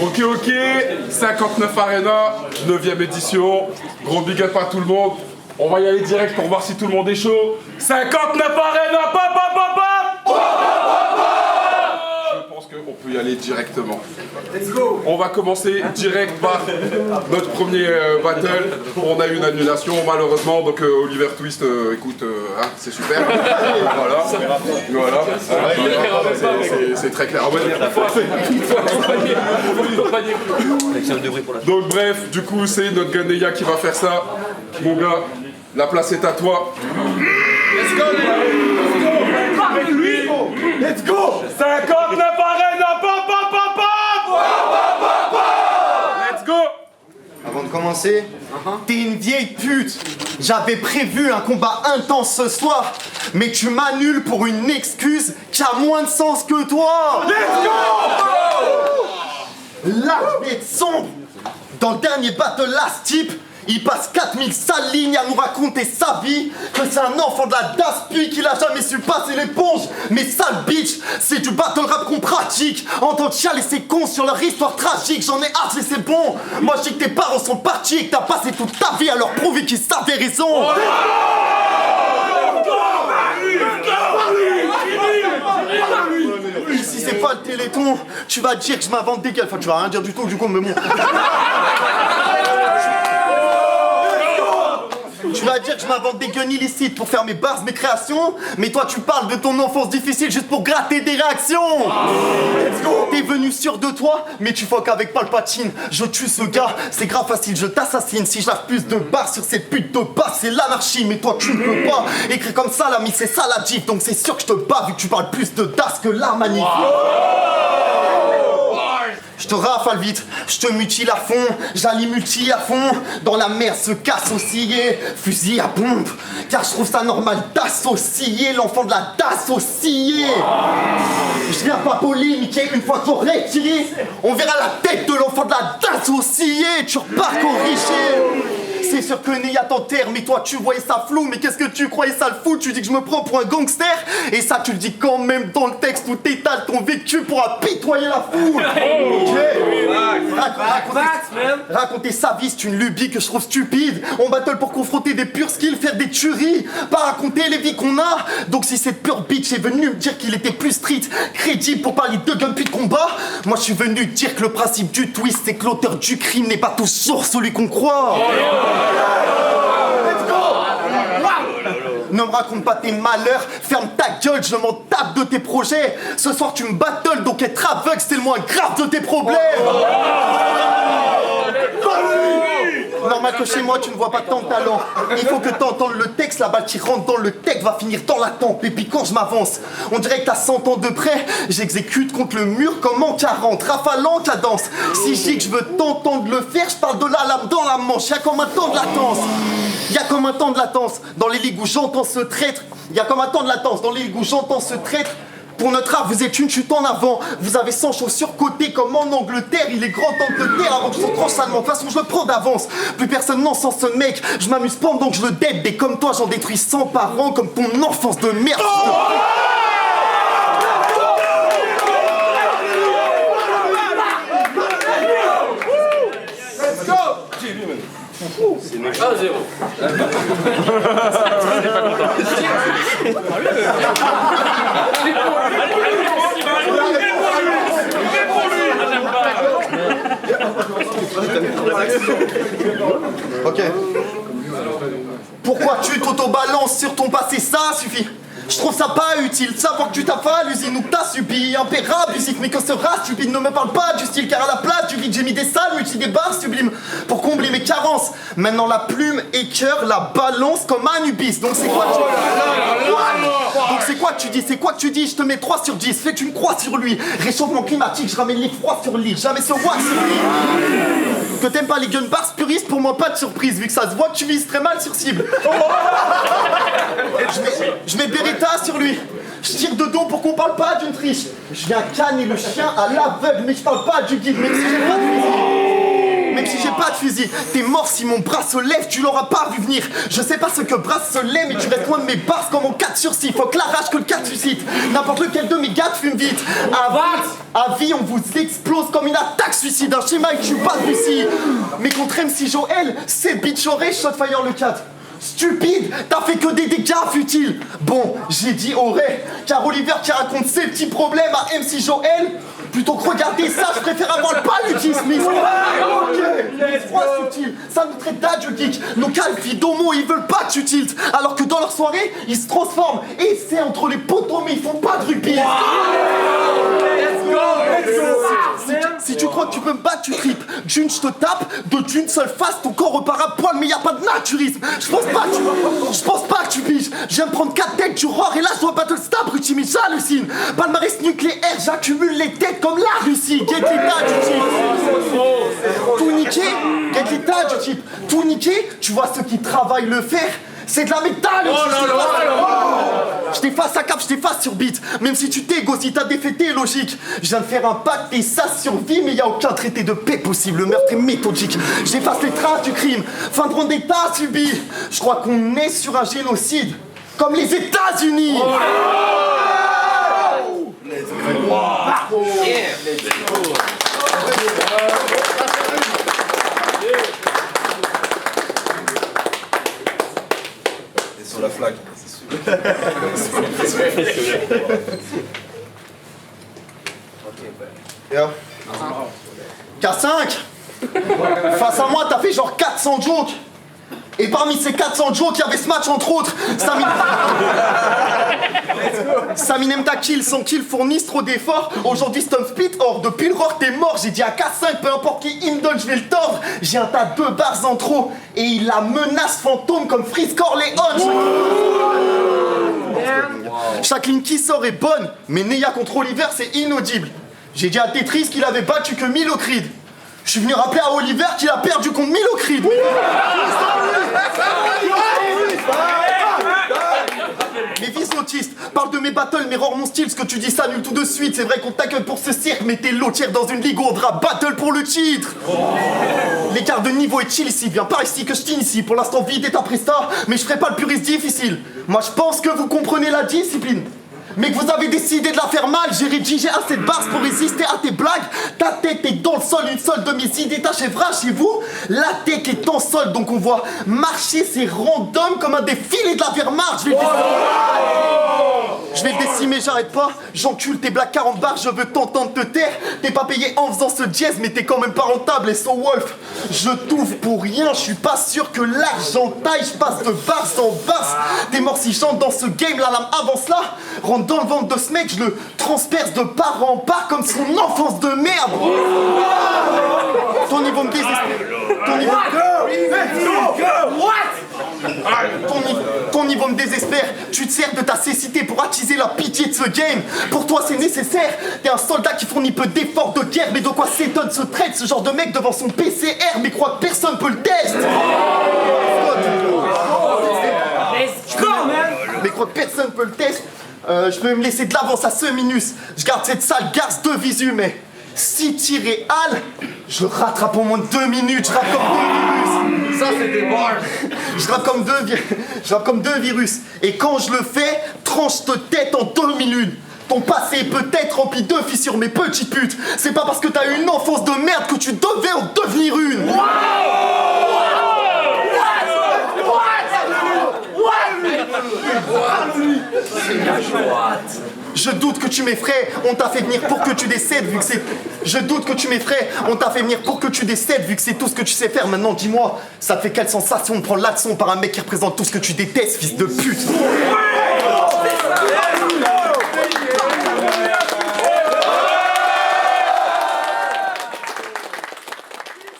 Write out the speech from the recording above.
Ok, 59 Arena, 9ème édition. Gros big up à tout le monde. On va y aller direct pour voir si tout le monde est chaud. 59 Arena, pop. Je pense qu'on peut y aller directement. Let's go. On va commencer direct par notre premier battle. On a eu une annulation malheureusement, donc Oliver Twist, écoute, hein, c'est super. Voilà. C'est très clair. Donc bref, du coup c'est notre Ganeya qui va faire ça. Mon gars, la place est à toi. Let's go. Avec lui. Let's go. 59 Arena, pop. Let's go. Avant de commencer, t'es une vieille pute. J'avais prévu un combat intense ce soir, mais tu m'annules pour une excuse qui a moins de sens que toi. Let's go. Là, je vais être sombre. Dans le dernier battle last type, il passe 4000 sales lignes à nous raconter sa vie, que c'est un enfant de la DAS puis qu'il a jamais su passer l'éponge. Mais sale bitch, c'est du battle rap qu'on pratique. Entendre chialer ces cons sur leur histoire tragique, j'en ai hâte et c'est bon. Moi je dis que tes parents sont partis et que t'as passé toute ta vie à leur prouver qu'ils avaient raison. Ici c'est pas le Téléthon, tu vas dire que je m'invente des gueules, enfin tu vas rien dire du tout du coup mais bon. Tu vas dire que je m'invente des gueules illicites pour faire mes bars, mes créations, mais toi tu parles de ton enfance difficile juste pour gratter des réactions. Let's go. T'es venu sûr de toi, mais tu fuck avec Palpatine. Je tue ce gars, c'est grave facile, je t'assassine. Si je lave plus de barres sur cette pute de basse, c'est l'anarchie, mais toi tu ne peux pas écrire comme ça, l'ami, c'est ça la diff. Donc c'est sûr que je te bats vu que tu parles plus de DAS que la manif. Je te rafale vite, je te mutile à fond, j'allie multi à fond. Dans la mer se casse osciller, fusil à pompe. Car je trouve ça normal d'associer l'enfant de la DAS osciller. Je viens pas polémiquer une fois qu'on retiré. On verra la tête de l'enfant de la DAS osciller. Tu repars corrigé. C'est sûr que Néa t'enterre, mais toi tu voyais ça flou. Mais qu'est-ce que tu croyais ça le fou? Tu dis que je me prends pour un gangster. Et ça tu le dis quand même dans le texte où t'étales ton vécu pour apitoyer la foule. Raconter sa vie, c'est une lubie que je trouve stupide. On battle pour confronter des purs skills, faire des tueries, pas raconter les vies qu'on a. Donc si cette pure bitch est venue me dire qu'il était plus street, crédible pour parler de gun puis de combat, moi je suis venu dire que le principe du twist c'est que l'auteur du crime n'est pas toujours celui qu'on croit. Let's go. Ne me raconte pas tes malheurs, ferme ta gueule, je m'en tape de tes projets. Ce soir tu me battles, donc être aveugle c'est le moins grave de tes problèmes. Normal que chez moi tu ne vois pas tant de talent. Il faut que t'entendes le texte, la balle qui rentre dans le texte va finir dans la tempe. Et puis quand je m'avance, on dirait que t'as 100 ans de près. J'exécute contre le mur comme en 40, rafalant cadence. Si je dis que je veux t'entendre le faire, je parle de la lame dans la manche. Y'a comme un temps de latence. Y'a comme un temps de latence dans les ligues où j'entends ce traître. Y'a comme un temps de latence dans les ligues où j'entends ce traître. Pour notre art, vous êtes une chute en avant. Vous avez 100 chaussures côté comme en Angleterre. Il est grand temps de terre avant que je sois tranche allemand. De toute façon, je le prends d'avance. Plus personne n'en sent ce mec. Je m'amuse pendant que je le dead. Et comme toi, j'en détruis 100 par an. Comme ton enfance de merde. Let's go. C'est 1-0. Ok. Pourquoi tu t'auto-balances sur ton passé? Ça suffit. Je trouve ça pas utile, savoir que tu t'as pas à l'usine ou que t'as subi un père abusif, mais que ce rat stupide ne me parle pas du style, car à la place du vide j'ai mis des salles, multi des barres sublimes pour combler mes carences. Maintenant la plume écœure la balance comme Anubis. Donc c'est quoi Donc c'est quoi que tu dis? C'est quoi que tu dis? Je te mets 3 sur 10, fais une croix sur lui. Réchauffement climatique, je ramène les froids sur l'île, jamais ce roi sur l'île. Que t'aimes pas les gun bars puristes, pour moi pas de surprise, vu que ça se voit que tu vises très mal sur cible. Je mets Beretta sur lui. Je tire de dos pour qu'on parle pas d'une triche. Je viens canner le chien à l'aveugle, mais je parle pas du guide, même si j'ai pas de fusil. Mais Même si j'ai pas de fusil, t'es mort si mon bras se lève, tu l'auras pas vu venir. Je sais pas ce que bracelet, mais tu restes loin de mes barres comme mon 4 sur 6. Faut que la rage que le 4 suscite. N'importe lequel de mes gars te fume vite. À vie, on vous explose comme une attaque suicide. Un schéma et tu pas de Lucie. Mais contre MC Joël, c'est bitch aurait Shotfire le 4. Stupide, t'as fait que des dégâts futiles. Bon, j'ai dit aurait, car Oliver qui raconte ses petits problèmes à MC Joël, plutôt que regarder ça, je préfère avoir le paludisme. Ok, froid subtil, ça nous traite d'adieu geek. Nos calfis d'homo, ils veulent pas que tu tiltes, alors que dans leur soirée, ils se transforment. Et c'est entre les poteaux, mais ils font pas de rugby. Si tu crois que tu peux me battre, tu tripes. D'une, je te tape, de d'une seule face, ton corps repart à poil, mais y a pas de naturisme. Je pense pas que tu piges. Je viens de prendre 4 têtes du roar et là je dois battle stab, Rutimid, j'hallucine. Palmarès nucléaire, j'accumule les têtes comme la Russie. Get l'état du type. Tout niqué, get l'état du type. Tout niqué, tu vois ceux qui travaillent le fer. C'est de la métal! Je t'efface à cap, je t'efface sur beat. Même si tu t'égo, si t'as défaité, logique. Je viens de faire un pacte et ça survit, mais y a aucun traité de paix possible. Le meurtre est méthodique. J'efface les traces du crime. Fin de vendetta subi. Je crois qu'on est sur un génocide. Comme les États-Unis! Sur la flag, c'est sûr. Yeah. K5. Face à moi, t'as fait genre 400 jokes. Et parmi ces 400 jokes, il y avait ce match entre autres. Saminem ta kill, sans kill fournissent trop d'efforts. Aujourd'hui, Stone Split, or depuis le roar, t'es mort. J'ai dit à K5, peu importe qui il me donne, je vais le tordre. J'ai un tas de barres en trop. Et il la menace fantôme comme Freeze Corleone. Chaque ligne qui sort est bonne, mais Neya contre Oliver, c'est inaudible. J'ai dit à Tetris qu'il avait battu que Milocrid. Je suis venu rappeler à Oliver qu'il a perdu contre Milocrid. Mes fils autistes, parle de mes battles, mais rends mon style, ce que tu dis ça nul tout de suite. C'est vrai qu'on t'accueille pour ce cirque, mais t'es lotière dans une ligue où on devra battle pour le titre. L'écart de niveau est chill ici, viens par ici que je t'initie. Pour l'instant vide est un presta, mais je ferai pas le puriste difficile. Moi je pense que vous comprenez la discipline. Mais que vous avez décidé de la faire mal, j'ai rédigé assez de bases pour résister à tes blagues. Ta tête est dans le sol, une seule de mes idées t'achèvera chez vous. La tech est en sol, donc on voit marcher, c'est random comme un défilé de la Wehrmacht. Je vais le décimer, j'arrête pas. J'encule tes blagues 40 bars, je veux t'entendre te taire. T'es pas payé en faisant ce jazz, mais t'es quand même pas rentable. Et so Wolf, je touffe pour rien, je suis pas sûr que l'argent taille. Je passe de basse en basse. T'es mort si j'entre dans ce game, la lame avance là. Rentre dans le ventre de ce mec, je le transperce de part en part comme son enfance de merde. Ton niveau me désespère. Ton niveau me désespère. Tu te sers de ta cécité pour attiser la pitié de ce game. Pour toi c'est nécessaire. T'es un soldat qui fournit peu d'efforts de guerre. Mais de quoi s'étonne ce traite, ce genre de mec devant son PCR. Mais crois que personne peut le tester. Mais crois que personne peut le tester. Je peux me laisser de l'avance à ce minus. Je garde cette sale garce de visu, mais si tiré Al, je rattrape au moins 2 minutes. Je rappe comme 2 virus. Ça, c'est des barres. Je rappe comme 2 virus. Et quand je le fais, tranche te tête en 2 minutes. Ton passé est peut-être rempli de fissures, mais petite pute. C'est pas parce que t'as eu une enfance de merde que tu devais en devenir une. Je doute que tu m'effraies, on t'a fait venir pour que tu décèdes vu que c'est... Je doute que tu m'effraies, on t'a fait venir pour que tu décèdes vu que c'est tout ce que tu sais faire. Maintenant dis-moi, ça te fait quelle sensation de prendre l'action par un mec qui représente tout ce que tu détestes, fils de pute?